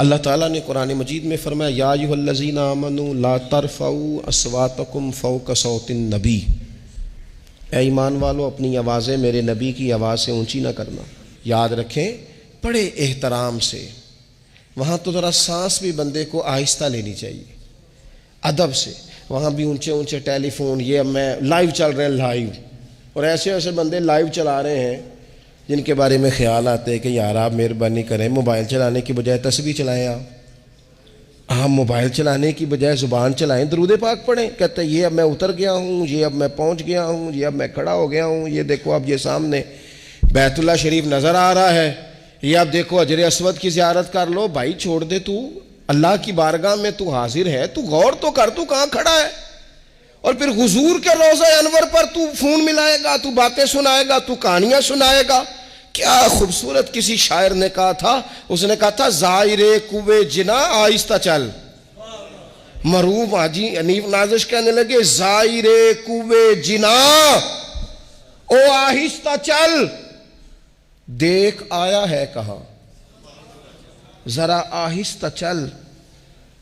اللہ تعالیٰ نے قرآن مجید میں فرمایا یا ایھا الذین آمنوا لا ترفعوا اصواتکم فوق صوت النبی، اے ایمان والو اپنی آوازیں میرے نبی کی آواز سے اونچی نہ کرنا۔ یاد رکھیں بڑے احترام سے، وہاں تو ذرا سانس بھی بندے کو آہستہ لینی چاہیے، ادب سے۔ وہاں بھی اونچے اونچے ٹیلی فون، یہ اب میں لائیو چل رہے ہیں لائیو، اور ایسے ایسے بندے لائیو چلا رہے ہیں جن کے بارے میں خیال آتے ہیں کہ یار آپ مہربانی کریں موبائل چلانے کی بجائے تسبیح چلائیں، آپ موبائل چلانے کی بجائے زبان چلائیں، درود پاک پڑھیں۔ کہتے ہیں یہ اب میں اتر گیا ہوں، یہ اب میں پہنچ گیا ہوں، یہ اب میں کھڑا ہو گیا ہوں، یہ دیکھو اب یہ سامنے بیت اللہ شریف نظر آ رہا ہے، یہ اب دیکھو حجر اسود کی زیارت کر لو۔ بھائی چھوڑ دے، تو اللہ کی بارگاہ میں تو حاضر ہے، تو غور تو کر، تو کہاں کھڑا ہے؟ اور پھر حضور کے روضہ انور پر تو فون ملائے گا، تو باتیں سنائے گا، تو کہانیاں سنائے گا۔ کیا خوبصورت کسی شاعر نے کہا تھا، اس نے کہا تھا زائر کوے جنا آہستہ چل۔ مرحوم حاجی حنیف نازش کہنے لگے زائر کوے جنا او آہستہ چل، دیکھ آیا ہے کہاں، ذرا آہستہ چل،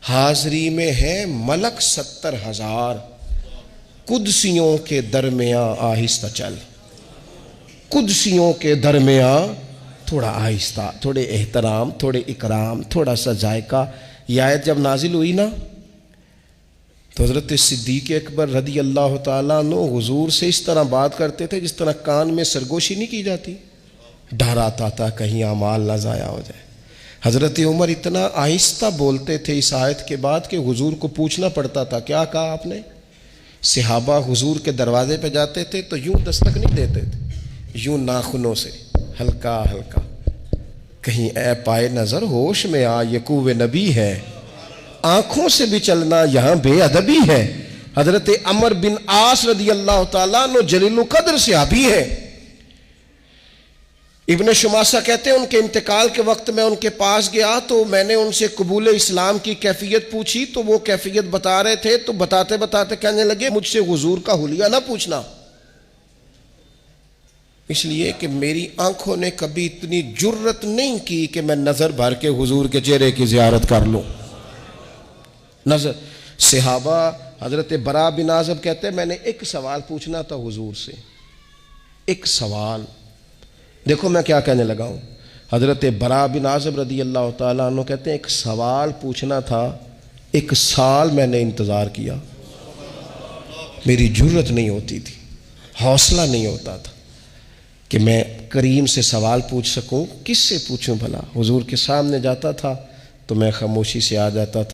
حاضری میں ہے ملک 70,000، قدسیوں کے درمیان آہستہ چل، قدسیوں کے درمیان تھوڑا آہستہ، تھوڑے احترام، تھوڑے اکرام، تھوڑا سا ذائقہ۔ یہ آیت جب نازل ہوئی نا تو حضرت صدیق اکبر رضی اللہ تعالیٰ عنہ حضور سے اس طرح بات کرتے تھے جس طرح کان میں سرگوشی نہیں کی جاتی، ڈر آتا تھا کہیں اعمال نہ ضائع ہو جائے۔ حضرت عمر اتنا آہستہ بولتے تھے اس آیت کے بعد کہ حضور کو پوچھنا پڑتا تھا کیا کہا آپ نے؟ صحابہ حضور کے دروازے پہ جاتے تھے تو یوں دستک نہیں دیتے تھے، یوں ناخنوں سے ہلکا ہلکا، کہیں اے پائے نظر ہوش میں آ، یہ کوہ نبی ہے، آنکھوں سے بھی چلنا یہاں بے ادبی ہے۔ حضرت عمر بن عاص رضی اللہ تعالیٰ عنہ جلیل القدر صحابی ہے۔ ابن شماسہ کہتے ہیں ان کے انتقال کے وقت میں ان کے پاس گیا تو میں نے ان سے قبول اسلام کی کیفیت پوچھی تو وہ کیفیت بتا رہے تھے، تو بتاتے بتاتے کہنے لگے مجھ سے حضور کا حلیہ نہ پوچھنا، اس لیے کہ میری آنکھوں نے کبھی اتنی جرت نہیں کی کہ میں نظر بھر کے حضور کے چہرے کی زیارت کر لوں۔ نظر صحابہ، حضرت برا بن عازب کہتے ہیں میں نے ایک سوال پوچھنا تھا حضور سے، ایک سوال، دیکھو میں کیا کہنے لگا ہوں۔ حضرت برا بن عازب رضی اللہ تعالیٰ عنہ کہتے ہیں ایک سوال پوچھنا تھا، 1 سال میں نے انتظار کیا، میری جرت نہیں ہوتی تھی، حوصلہ نہیں ہوتا تھا کہ میں کریم سے سوال پوچھ سکوں۔ کس سے پوچھوں بھلا؟ حضور کے سامنے جاتا تھا تو میں خاموشی سے آ جاتا تھا۔